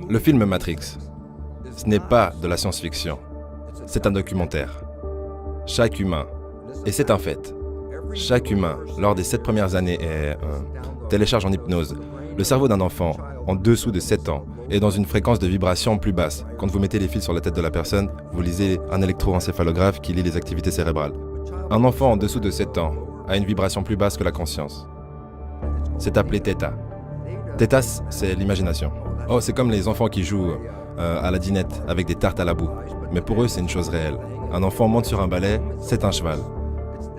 Le film Matrix, ce n'est pas de la science-fiction, c'est un documentaire. Chaque humain, et c'est un fait, chaque humain, lors des 7 premières années, est télécharge en hypnose. Le cerveau d'un enfant, en dessous de 7 ans, est dans une fréquence de vibration plus basse. Quand vous mettez les fils sur la tête de la personne, vous lisez un électroencéphalographe qui lit les activités cérébrales. Un enfant en dessous de 7 ans a une vibration plus basse que la conscience. C'est appelé Theta. Theta, c'est l'imagination. Oh, c'est comme les enfants qui jouent à la dinette avec des tartes à la boue. Mais pour eux, c'est une chose réelle. Un enfant monte sur un balai, c'est un cheval.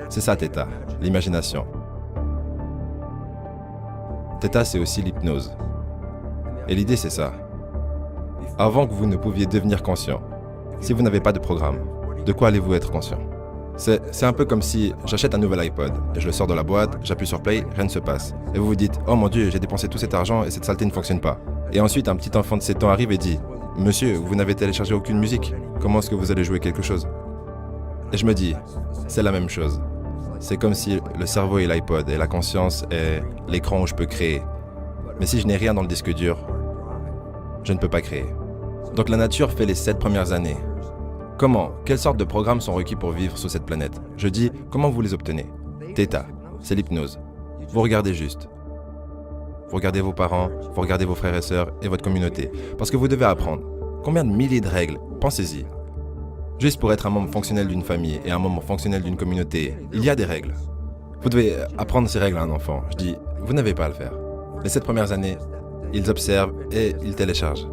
C'est ça, Theta, l'imagination. Theta, c'est aussi l'hypnose. Et l'idée, c'est ça. Avant que vous ne pouviez devenir conscient, si vous n'avez pas de programme, de quoi allez-vous être conscient? C'est un peu comme si j'achète un nouvel iPod, et je le sors de la boîte, j'appuie sur Play, rien ne se passe. Et vous vous dites, oh mon Dieu, j'ai dépensé tout cet argent et cette saleté ne fonctionne pas. Et ensuite, un petit enfant de 7 ans arrive et dit, monsieur, vous n'avez téléchargé aucune musique, comment est-ce que vous allez jouer quelque chose? Et je me dis, c'est la même chose. C'est comme si le cerveau est l'iPod et la conscience est l'écran où je peux créer. Mais si je n'ai rien dans le disque dur, je ne peux pas créer. Donc la nature fait les 7 premières années. Comment? Quelles sortes de programmes sont requis pour vivre sur cette planète? Je dis, comment vous les obtenez? Theta, c'est l'hypnose. Vous regardez juste. Vous regardez vos parents, vous regardez vos frères et sœurs et votre communauté. Parce que vous devez apprendre. Combien de milliers de règles? Pensez-y. Juste pour être un membre fonctionnel d'une famille et un membre fonctionnel d'une communauté, il y a des règles. Vous devez apprendre ces règles à un enfant. Je dis, vous n'avez pas à le faire. Les 7 premières années, ils observent et ils téléchargent.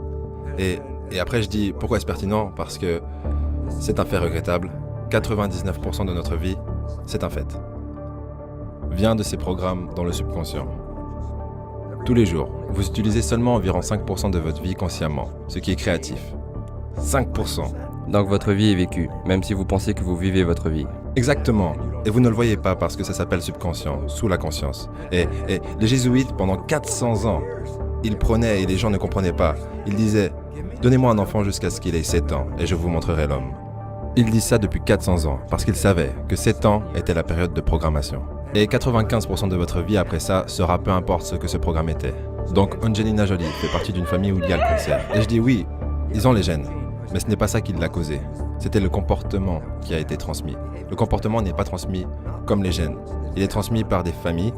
Et après, je dis, pourquoi est-ce pertinent? Parce que c'est un fait regrettable. 99% de notre vie, c'est un fait. Vient de ces programmes dans le subconscient. Tous les jours, vous utilisez seulement environ 5% de votre vie consciemment, ce qui est créatif. 5%. Donc votre vie est vécue, même si vous pensez que vous vivez votre vie. Exactement. Et vous ne le voyez pas parce que ça s'appelle subconscient, sous la conscience. Et les jésuites, pendant 400 ans, ils prenaient et les gens ne comprenaient pas. Ils disaient, donnez-moi un enfant jusqu'à ce qu'il ait 7 ans et je vous montrerai l'homme. Ils disent ça depuis 400 ans parce qu'ils savaient que 7 ans était la période de programmation. Et 95% de votre vie après ça sera peu importe ce que ce programme était. Donc Angelina Jolie fait partie d'une famille où il y a le cancer. Et je dis oui, ils ont les gènes. Mais ce n'est pas ça qui l'a causé. C'était le comportement qui a été transmis. Le comportement n'est pas transmis comme les gènes. Il est transmis par des familles,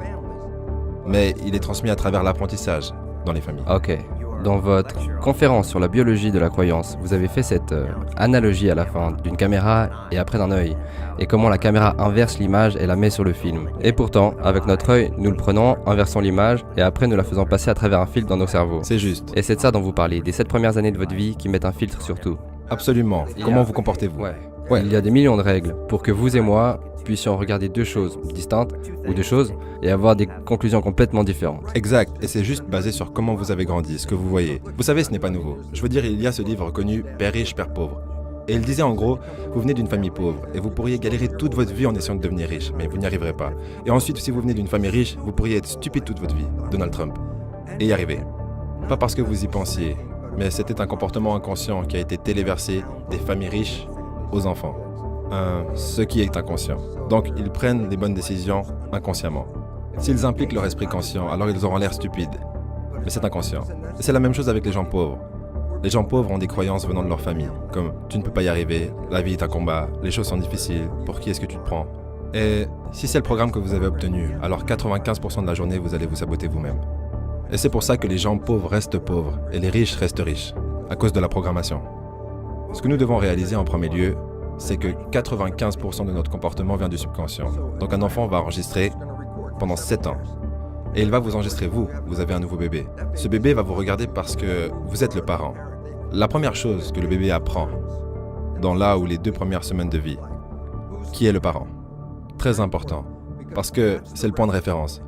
mais il est transmis à travers l'apprentissage dans les familles. Ok. Dans votre conférence sur la biologie de la croyance, vous avez fait cette analogie à la fin d'une caméra et après d'un œil, et comment la caméra inverse l'image et la met sur le film. Et pourtant, avec notre œil, nous le prenons, inversons l'image, et après nous la faisons passer à travers un filtre dans nos cerveaux. C'est juste. Et c'est de ça dont vous parlez, des 7 premières années de votre vie qui mettent un filtre sur tout. Absolument. Comment vous comportez-vous? Ouais. Ouais. Il y a des millions de règles pour que vous et moi puissions regarder deux choses distinctes ou deux choses et avoir des conclusions complètement différentes. Exact, et c'est juste basé sur comment vous avez grandi, ce que vous voyez. Vous savez, ce n'est pas nouveau. Je veux dire, il y a ce livre connu, Père riche, Père pauvre. Et il disait en gros, vous venez d'une famille pauvre et vous pourriez galérer toute votre vie en essayant de devenir riche, mais vous n'y arriverez pas. Et ensuite, si vous venez d'une famille riche, vous pourriez être stupide toute votre vie, Donald Trump, et y arriver. Pas parce que vous y pensiez, mais c'était un comportement inconscient qui a été téléversé des familles riches aux enfants. Ce qui est inconscient. Donc, ils prennent les bonnes décisions inconsciemment. S'ils impliquent leur esprit conscient, alors ils auront l'air stupides. Mais c'est inconscient. Et c'est la même chose avec les gens pauvres. Les gens pauvres ont des croyances venant de leur famille, comme « tu ne peux pas y arriver, la vie est un combat, les choses sont difficiles, pour qui est-ce que tu te prends ?» Et si c'est le programme que vous avez obtenu, alors 95% de la journée, vous allez vous saboter vous-même. Et c'est pour ça que les gens pauvres restent pauvres et les riches restent riches, à cause de la programmation. Ce que nous devons réaliser en premier lieu, c'est que 95% de notre comportement vient du subconscient. Donc un enfant va enregistrer pendant 7 ans. Et il va vous enregistrer vous avez un nouveau bébé. Ce bébé va vous regarder parce que vous êtes le parent. La première chose que le bébé apprend, dans là ou les 2 premières semaines de vie, qui est le parent? Très important, parce que c'est le point de référence.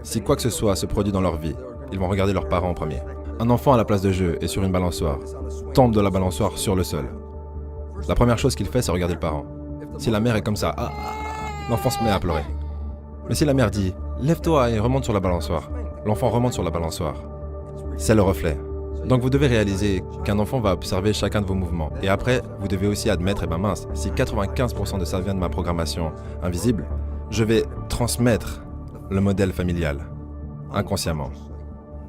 Si quoi que ce soit se produit dans leur vie, ils vont regarder leurs parents en premier. Un enfant à la place de jeu est sur une balançoire, tombe de la balançoire sur le sol. La première chose qu'il fait, c'est regarder le parent. Si la mère est comme ça, l'enfant se met à pleurer. Mais si la mère dit « lève-toi et remonte sur la balançoire », l'enfant remonte sur la balançoire. C'est le reflet. Donc vous devez réaliser qu'un enfant va observer chacun de vos mouvements. Et après, vous devez aussi admettre, mince, si 95% de ça vient de ma programmation invisible, je vais transmettre le modèle familial, inconsciemment,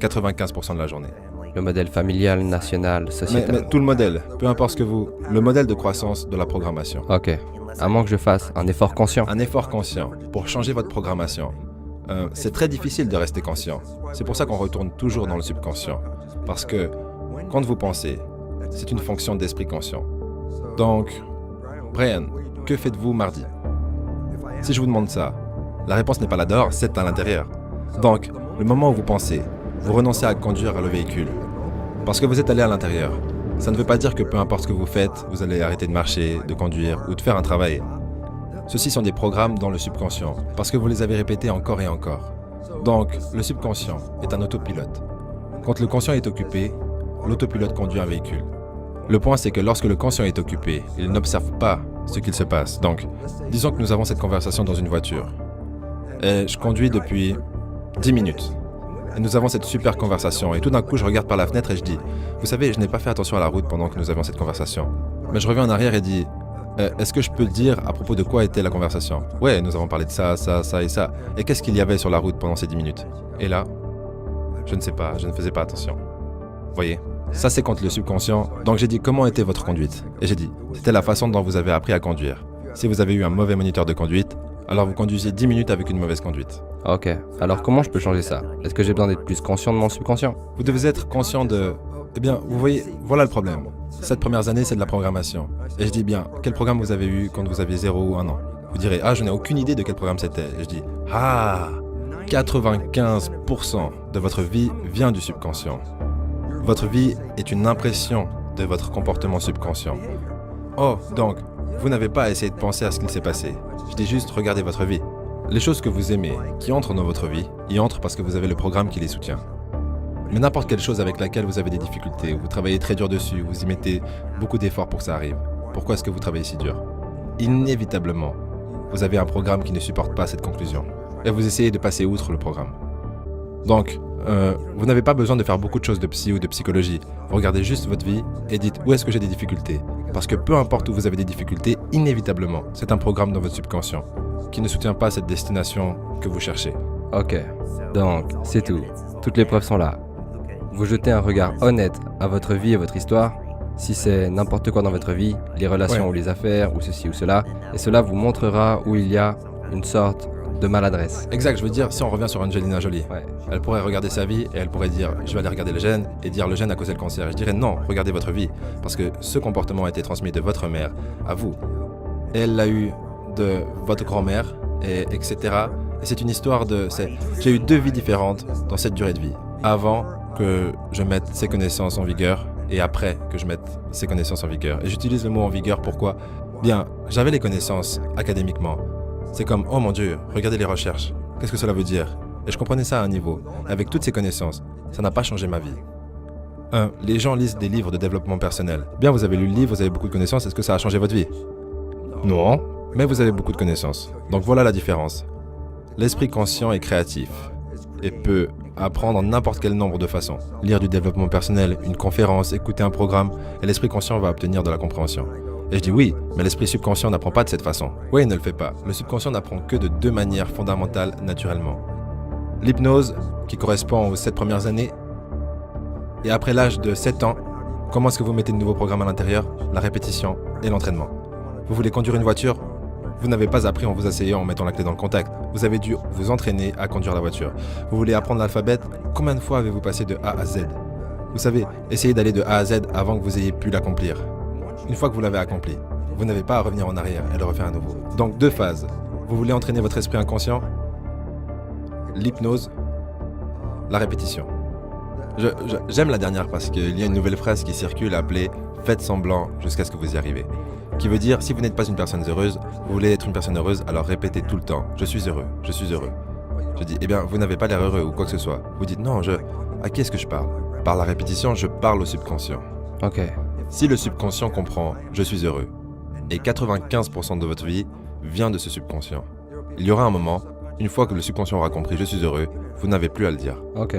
95% de la journée. Le modèle familial, national, sociétal. Mais tout le modèle, peu importe ce que vous... Le modèle de croissance de la programmation. Ok. À moins que je fasse un effort conscient. Un effort conscient pour changer votre programmation. C'est très difficile de rester conscient. C'est pour ça qu'on retourne toujours dans le subconscient. Parce que quand vous pensez, c'est une fonction d'esprit conscient. Donc, Brian, que faites-vous mardi? Si je vous demande ça, la réponse n'est pas là dehors, c'est à l'intérieur. Donc, le moment où vous pensez, vous renoncez à conduire le véhicule. Parce que vous êtes allé à l'intérieur. Ça ne veut pas dire que peu importe ce que vous faites, vous allez arrêter de marcher, de conduire ou de faire un travail. Ceux-ci sont des programmes dans le subconscient, parce que vous les avez répétés encore et encore. Donc, le subconscient est un autopilote. Quand le conscient est occupé, l'autopilote conduit un véhicule. Le point, c'est que lorsque le conscient est occupé, il n'observe pas ce qu'il se passe. Donc, disons que nous avons cette conversation dans une voiture. Et je conduis depuis 10 minutes. Et nous avons cette super conversation. Et tout d'un coup, je regarde par la fenêtre et je dis, vous savez, je n'ai pas fait attention à la route pendant que nous avions cette conversation. Mais je reviens en arrière et dis, est-ce que je peux dire à propos de quoi était la conversation? Ouais, nous avons parlé de ça, ça, ça et ça. Et qu'est-ce qu'il y avait sur la route pendant ces 10 minutes? Et là, je ne sais pas, je ne faisais pas attention. Voyez? Ça, c'est contre le subconscient. Donc j'ai dit, comment était votre conduite? Et j'ai dit, c'était la façon dont vous avez appris à conduire. Si vous avez eu un mauvais moniteur de conduite, alors vous conduisez 10 minutes avec une mauvaise conduite. Ok. Alors comment je peux changer ça? Est-ce que j'ai besoin d'être plus conscient de mon subconscient? Vous devez être conscient de... Eh bien, vous voyez, voilà le problème. 7 premières années, c'est de la programmation. Et je dis bien, quel programme vous avez eu quand vous aviez 0 ou 1 an? Vous direz, ah, je n'ai aucune idée de quel programme c'était. Et je dis, ah, 95% de votre vie vient du subconscient. Votre vie est une impression de votre comportement subconscient. Oh, donc, vous n'avez pas à essayer de penser à ce qu'il s'est passé. Je dis juste, regardez votre vie. Les choses que vous aimez, qui entrent dans votre vie, y entrent parce que vous avez le programme qui les soutient. Mais n'importe quelle chose avec laquelle vous avez des difficultés, vous travaillez très dur dessus, vous y mettez beaucoup d'efforts pour que ça arrive. Pourquoi est-ce que vous travaillez si dur? Inévitablement, vous avez un programme qui ne supporte pas cette conclusion. Et vous essayez de passer outre le programme. Donc, vous n'avez pas besoin de faire beaucoup de choses de psy ou de psychologie. Vous regardez juste votre vie et dites où est-ce que j'ai des difficultés. Parce que peu importe où vous avez des difficultés, inévitablement, c'est un programme dans votre subconscient qui ne soutient pas cette destination que vous cherchez. Ok. Donc, c'est tout. Toutes les preuves sont là. Vous jetez un regard honnête à votre vie et votre histoire. Si c'est n'importe quoi dans votre vie, les relations ou les affaires ou ceci ou cela, et cela vous montrera où il y a une sorte de maladresse. Exact, je veux dire, si on revient sur Angelina Jolie, elle pourrait regarder sa vie et elle pourrait dire je vais aller regarder le gène et dire le gène a causé le cancer. Je dirais non, regardez votre vie, parce que ce comportement a été transmis de votre mère à vous. Et elle l'a eu de votre grand-mère, etc. Et c'est une histoire de... J'ai eu 2 vies différentes dans cette durée de vie. Avant que je mette ces connaissances en vigueur et après que je mette ces connaissances en vigueur. Et j'utilise le mot en vigueur, pourquoi? Bien, j'avais les connaissances académiquement. C'est comme, oh mon Dieu, regardez les recherches. Qu'est-ce que cela veut dire? Et je comprenais ça à un niveau. Avec toutes ces connaissances, ça n'a pas changé ma vie. Les gens lisent des livres de développement personnel. Bien, vous avez lu le livre, vous avez beaucoup de connaissances, est-ce que ça a changé votre vie? Non, mais vous avez beaucoup de connaissances. Donc voilà la différence. L'esprit conscient est créatif et peut apprendre en n'importe quel nombre de façons. Lire du développement personnel, une conférence, écouter un programme, et l'esprit conscient va obtenir de la compréhension. Et je dis oui, mais l'esprit subconscient n'apprend pas de cette façon. Oui, il ne le fait pas. Le subconscient n'apprend que de 2 manières fondamentales naturellement. L'hypnose, qui correspond aux 7 premières années, et après l'âge de 7 ans, comment est-ce que vous mettez de nouveaux programmes à l'intérieur? La répétition et l'entraînement. Vous voulez conduire une voiture? Vous n'avez pas appris en vous asseyant en mettant la clé dans le contact. Vous avez dû vous entraîner à conduire la voiture. Vous voulez apprendre l'alphabet? Combien de fois avez-vous passé de A à Z? Vous savez, essayez d'aller de A à Z avant que vous ayez pu l'accomplir. Une fois que vous l'avez accompli, vous n'avez pas à revenir en arrière et le refaire à nouveau. Donc 2 phases. Vous voulez entraîner votre esprit inconscient? L'hypnose, la répétition. J'aime la dernière parce qu'il y a une nouvelle phrase qui circule appelée « Faites semblant jusqu'à ce que vous y arrivez ». Qui veut dire, si vous n'êtes pas une personne heureuse, vous voulez être une personne heureuse, alors répétez tout le temps « Je suis heureux, je suis heureux ». Je dis, eh bien, vous n'avez pas l'air heureux ou quoi que ce soit. Vous dites, non, à qui est-ce que je parle? Par la répétition, je parle au subconscient. Ok. Si le subconscient comprend « Je suis heureux », et 95% de votre vie vient de ce subconscient, il y aura un moment, une fois que le subconscient aura compris « Je suis heureux », vous n'avez plus à le dire. Ok.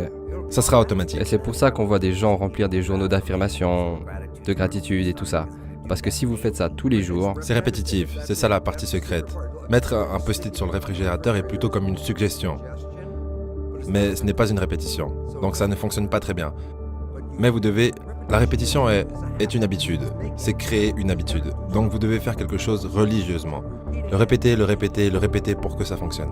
Ça sera automatique. Et c'est pour ça qu'on voit des gens remplir des journaux d'affirmation, de gratitude et tout ça. Parce que si vous faites ça tous les jours... C'est répétitif, c'est ça la partie secrète. Mettre un post-it sur le réfrigérateur est plutôt comme une suggestion. Mais ce n'est pas une répétition, donc ça ne fonctionne pas très bien. Mais vous devez... La répétition est une habitude. C'est créer une habitude. Donc vous devez faire quelque chose religieusement. Le répéter, le répéter, le répéter pour que ça fonctionne.